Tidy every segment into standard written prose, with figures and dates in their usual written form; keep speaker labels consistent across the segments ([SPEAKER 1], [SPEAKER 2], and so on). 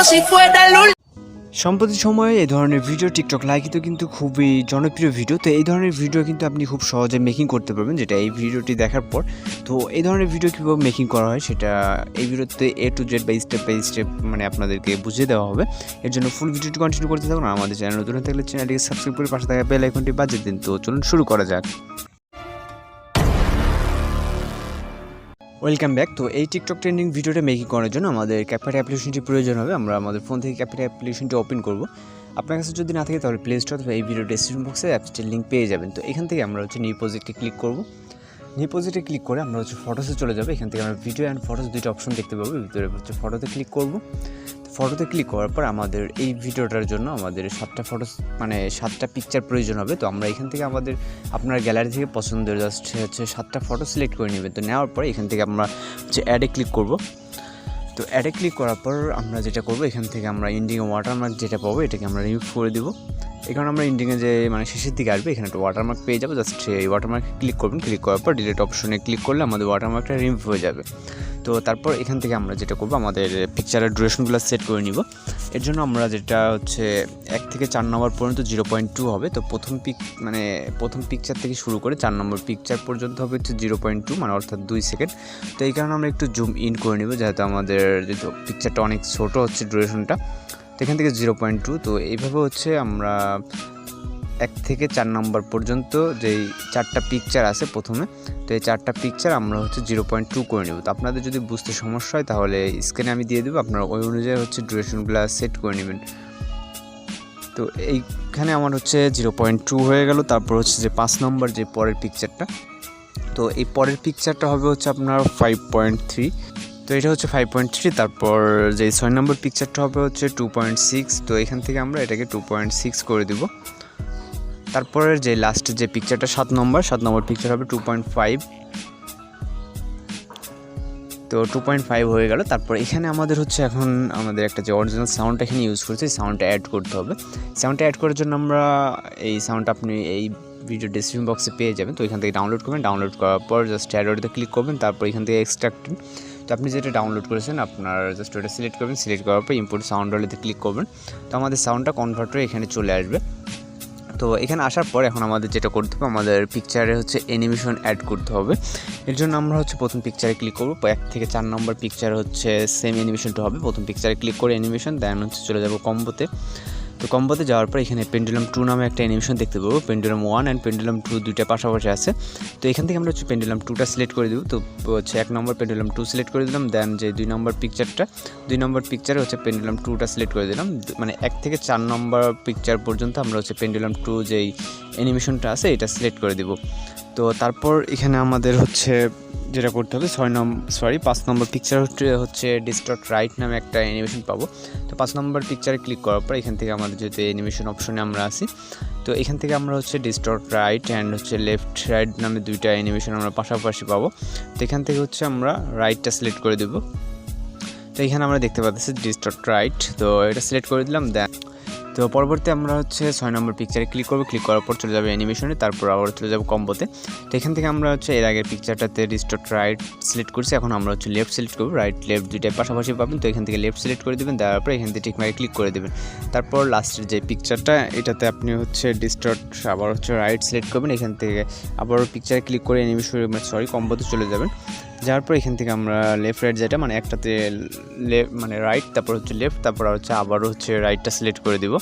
[SPEAKER 1] si fuera el último.
[SPEAKER 2] সম্প্রতি সময়ে এই ধরনের ভিডিও টিকটক লাইকিত কিন্তু খুবই জনপ্রিয় ভিডিও। তো এই ধরনের ভিডিও কিন্তু আপনি খুব সহজে মেকিং করতে পারবেন, যেটা এই ভিডিওটি দেখার পর। তো এই ধরনের ভিডিও কীভাবে মেকিং করা হয় সেটা এই ভিডিওতে A to Z by step মানে আপনাদেরকে বুঝিয়ে দেওয়া হবে। এর জন্য ফুল ভিডিওটি কন্টিনিউ করতে থাকুন। আর আমাদের চ্যানেল নতুন থাকলে চ্যানেলটিকে সাবস্ক্রাইব করে পাশে থাকা বেল আইকনটি বাজিয়ে দিন। তো চলুন শুরু করা যাক। Welcome back. তো এই টিকটক ট্রেন্ডিং ভিডিওটা মেকিং করার জন্য আমাদের ক্যাপকাট অ্যাপ্লিকেশনটি প্রয়োজন হবে। আমরা আমাদের ফোন থেকে ক্যাপকাট অ্যাপ্লিকেশনটি ওপেন করব। আপনার কাছে যদি না থাকে তাহলে প্লে স্টোর অথবা এই ভিডিও ডেসক্রিপশন বক্সে অ্যাপসটির লিঙ্ক পেয়ে যাবেন। তো এখান থেকে আমরা নিউ প্রজেক্টে ক্লিক করব। নিউ প্রজেক্টে ক্লিক করে আমরা ফটোসে চলে যাবো। এখান থেকে আমরা ভিডিও অ্যান্ড ফটোস দুইটা অপশন দেখতে পাবো। ভিতরে ফটোতে ক্লিক করব। ফটোতে ক্লিক করার পর আমাদের এই ভিডিওটার জন্য আমাদের 7টা ফটো মানে 7টা পিকচার প্রয়োজন হবে। তো আমরা এখান থেকে আপনার গ্যালারি থেকে পছন্দের জাস্ট 7টা ফটো সিলেক্ট করে নেবেন। তো নেওয়ার পর এখান থেকে আমরা অ্যাডে ক্লিক করব। তো অ্যাডে ক্লিক করার পর আমরা যেটা করব, এখান থেকে আমরা এন্ডিংয়ে ওয়াটারমার্ক যেটা পাবো এটাকে আমরা রিমুভ করে দেবো। এই কারণে আমরা এন্ডিংয়ে যে শেষের দিকে আসবে এখানে একটা ওয়াটারমার্ক পেয়ে যাবো। জাস্ট এই ওয়াটারমার্কে ক্লিক করবেন। ক্লিক করার পর ডিলিট অপশনে ক্লিক করলে আমাদের ওয়াটারমার্কটা রিমুভ হয়ে যাবে। তো তারপর এখান থেকে আমরা যেটা করবো, আমাদের পিকচারের ডিউরেশনগুলো সেট করে নিব। এর জন্য আমরা যেটা 1 থেকে 4 নম্বর পর্যন্ত 0.2 হবে। তো প্রথম পিকচার থেকে শুরু করে 4 নম্বর পিকচার পর্যন্ত হবে 0.2 মানে অর্থাৎ 2 সেকেন্ড। তো এই কারণে আমরা একটু জুম ইন করে নিব, যেহেতু আমাদের যেহেতু পিকচারটা অনেক ছোটো ডিউরেশনটা। তো এখান থেকে 0.2। তো এইভাবে আমরা 1 থেকে 4 নম্বর পর্যন্ত যেই 4টা পিকচার আছে প্রথমে, তো এই 4টা পিকচার আমরা 0.2 করে নেব। তো আপনাদের যদি বুঝতে সমস্যা হয় তাহলে স্ক্রিনে আমি দিয়ে দেবো, আপনারা ওই অনুযায়ী ডিউরেশনগুলো সেট করে নেবেন। তো এইখানে আমার 0.2 হয়ে গেল। তারপর যে 5 নম্বর যে পরের পিকচারটা, তো এই পরের পিকচারটা হবে আপনার 5.3। তো এটা 5.3। তারপর যে 6 নম্বর পিকচারটা হবে 2.6। তো এখান থেকে আমরা এটাকে 2.6 করে দেব। তারপরের যে লাস্টের যে পিকচারটা 7 নম্বর পিকচার হবে 2.5। তো 2.5 হয়ে গেল। তারপর এখানে আমাদের এখন আমাদের একটা যে অরিজিনাল সাউন্ড এখানে ইউজ করছি, সাউন্ডটা অ্যাড করতে হবে। সাউন্ডটা অ্যাড করার জন্য আমরা এই সাউন্ডটা আপনি এই ভিডিও ডেসক্রিপশন বক্সে পেয়ে যাবেন। তো এখান থেকে ডাউনলোড করবেন। ডাউনলোড করার পর জাস্ট অ্যাডতে ক্লিক করবেন। তারপর এখান থেকে এক্সট্রাক্টিং, তো আপনি যেটা ডাউনলোড করেছেন আপনার জাস্ট ওটা সিলেক্ট করবেন। সিলেক্ট করার পর ইম্পোর্ট সাউন্ড হলেতে ক্লিক করবেন। তো আমাদের সাউন্ডটা কনভার্ট হয়ে এখানে চলে আসবে। তো এখানে আসার পর এখন আমাদের যেটা করতে হবে, আমাদের পিকচারে অ্যানিমেশন অ্যাড করতে হবে। এর জন্য আমরা প্রথম পিকচারে ক্লিক করব। 1 থেকে 4 নম্বর পিকচার সেম অ্যানিমেশনটা হবে। প্রথম পিকচারে ক্লিক করে অ্যানিমেশন, দেন চলে যাব কম্বোতে। তো কম্বোতে যাওয়ার পর এখানে পেন্ডুলাম 2 নামে একটা অ্যানিমেশন দেখতে পাবো। পেন্ডুলাম 1 অ্যান্ড পেন্ডুলাম 2 দুইটা পাশাপাশি আছে। তো এখান থেকে আমরা পেন্ডুলাম 2টা সিলেক্ট করে দেব। তো 1 নম্বর পেন্ডুলাম 2 সিলেক্ট করে দিলাম। দেন যে 2 নম্বর পিকচারে পেন্ডুলাম 2টা সিলেক্ট করে দিলাম। মানে 1 থেকে 4 নম্বর পিকচার পর্যন্ত আমরা পেন্ডুলাম 2 যেই অ্যানিমেশনটা আছে এটা সিলেক্ট করে দেব। তো তারপর এখানে আমাদের যেটা করতে হবে 5 নম্বর পিকচার ডিস্টর্ট রাইট নামে একটা অ্যানিমেশন পাবো। তো 5 নম্বর পিকচারে ক্লিক করার পর এখান থেকে আমাদের যেহেতু অ্যানিমেশন অপশনে আমরা আসি, তো এখান থেকে আমরা distort right and left right নামে দুইটা অ্যানিমেশন আমরা পাশাপাশি পাবো। তো এখান থেকে আমরা রাইটটা সিলেক্ট করে দেব। তো এখানে আমরা দেখতে পাচ্ছি ডিস্টর্ট রাইট, তো এটা সিলেক্ট করে দিলাম। দেন তো পরবর্তী আমরা 6 নম্বর পিকচারে ক্লিক করব। ক্লিক করার পর চলে যাবে অ্যানিমেশনে, তারপর আবার চলে যাব কম্বোতে। তো এখান থেকে আমরা এর আগের পিকচারটাতে ডিস্টর্ট রাইট সিলেক্ট করছি। এখন আমরা লেফট সিলেক্ট করব। রাইট লেফট দুইটাই পাশাপাশি পাবেন। তো এখান থেকে লেফট সিলেক্ট করে দেবেন। দেওয়ার পর এখান থেকে ঠিক মারে ক্লিক করে দেবেন। তারপর লাস্টের যে পিকচারটা এটাতে আপনি ডিস্টর্ট আবার রাইট সিলেক্ট করবেন। এখান থেকে আবারও পিকচারে ক্লিক করে অ্যানিমেশন কম্বোতে চলে যাবেন। যাওয়ার পর এখান থেকে আমরা লেফট রাইট যেটা একটাতে রাইট, তারপর লেফট, তারপর আবারও রাইটটা সিলেক্ট করে দিব।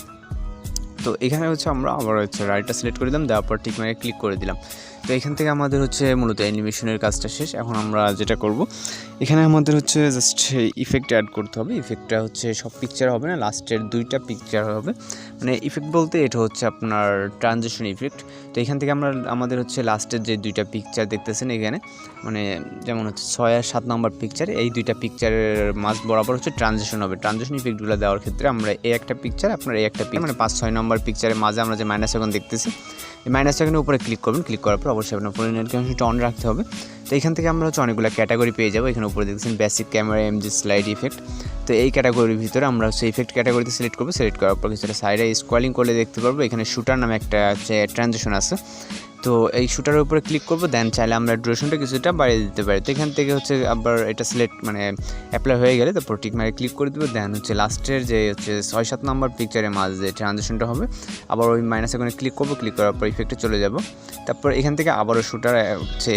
[SPEAKER 2] তো এখানে আমরা আবার রাইটটা সিলেক্ট করে দিলাম। দেওয়ার পর ঠিক ক্লিক করে দিলাম। তো এখান থেকে আমাদের মূলত অ্যানিমেশনের কাজটা শেষ। এখন আমরা যেটা করব, এখানে আমাদের জাস্ট ইফেক্ট অ্যাড করতে হবে। ইফেক্টটা সব পিকচার হবে না, লাস্টের 2টা পিকচার হবে। ইফেক্ট বলতে এটা আপনার ট্রানজিশন ইফেক্ট। তো এখান থেকে আমাদের লাস্টের যে 2টা পিকচার দেখতেছেন এখানে, যেমন 6 আর 7 নম্বর পিকচার, এই 2টা পিকচারের মাঝ বরাবর ট্রানজিশন হবে। ট্রানজিশন ইফেক্টগুলো দেওয়ার ক্ষেত্রে আমরা এই একটা পিকচার, আপনার এই একটা পিকচার 5-6 নম্বর পিকচারের মাঝে আমরা যে মাইনাস এখন দেখতেছি, এই মাইনাস আইকনের উপরে ক্লিক করবেন। ক্লিক করার পর অবশ্যই আপনার ফোনের নেট কানেকশনটা অন রাখতে হবে। তো এখান থেকে আমরা অনেকগুলো ক্যাটাগরি পেয়ে যাবো। এখানে উপরে দেখছেন basic camera MG slide effect. তো এই ক্যাটাগরির ভিতরে আমরা ইফেক্ট ক্যাটাগরিতে সিলেক্ট করবো। সিলেক্ট করার পর কিছুটা সাইডে স্ক্রলিং করলে দেখতে পারবো এখানে শুটার নামে একটা ট্রানজিশন আছে। তো এই শুটারের উপরে ক্লিক করবো, দেন চাইলে আমরা ডিউরেশনটা কিছুটা বাড়িয়ে দিতে পারি। তো এখান থেকে হচ্ছে আবার এটা সিলেক্ট মানে অ্যাপ্লাই হয়ে গেলে তারপর টিক মারে ক্লিক করে দেবো। দেন হচ্ছে লাস্টের যে হচ্ছে 6-7 নম্বর পিকচারের মাঝে যে ট্রানজিশনটা হবে আবার ওই মাইনাস এখানে ক্লিক করবো, ক্লিক করার পর ইফেক্টে চলে যাব। তারপর এখান থেকে আবারও শুটার হচ্ছে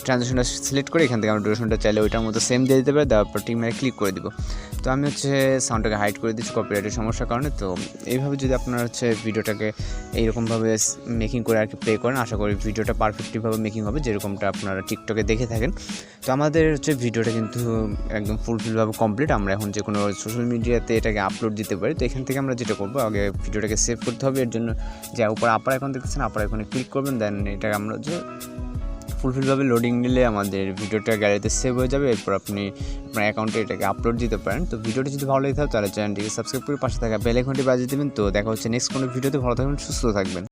[SPEAKER 2] ট্রানজিশনটা সিলেক্ট করে এখান থেকে আমরা ডিউরেশনটা চাইলে ওইটার মতো সেম দিয়ে দিতে পারি, দেওয়ার পর টিক মারে ক্লিক করে দিব। তো আমি হচ্ছে সাউন্ডটাকে হাইড করে দিচ্ছি কপিরাইটের সমস্যার কারণে। তো এইভাবে যদি আপনারা হচ্ছে ভিডিওটাকে এইরকমভাবে মেকিং করে আর কি প্লে করেন, আশা করি ভিডিওটা পারফেক্টলিভাবে মেকিং হবে যেরকমটা আপনারা টিকটকে দেখে থাকেন। তো আমাদের হচ্ছে ভিডিওটা কিন্তু একদম ফুলফিলভাবে কমপ্লিট। আমরা এখন যে কোনো সোশ্যাল মিডিয়াতে এটাকে আপলোড দিতে পারি। তো এখান থেকে আমরা যেটা করবো, আগে ভিডিওটাকে সেভ করতে হবে। এর জন্য যে উপর আপার আইকন দেখতেছেন, আপার আইকনে ক্লিক করবেন, দেন এটাকে আমরা হচ্ছে ফুলফিলভাবে লোডিং নিলে আমাদের ভিডিওটা গ্যালারিতে সেভ হয়ে যাবে। এরপর আপনি আপনার অ্যাকাউন্টে এটাকে আপলোড দিতে পারেন। তো ভিডিওটা যদি ভালো লেগে থাকে তাহলে চ্যানেলটিকে সাবস্ক্রাইব করে পাশে থাকা বেল আইকনটি বাজিয়ে দেবেন। তো দেখা হচ্ছে নেক্সট কোনো ভিডিওতে। ভালো থাকবেন, সুস্থ থাকবেন।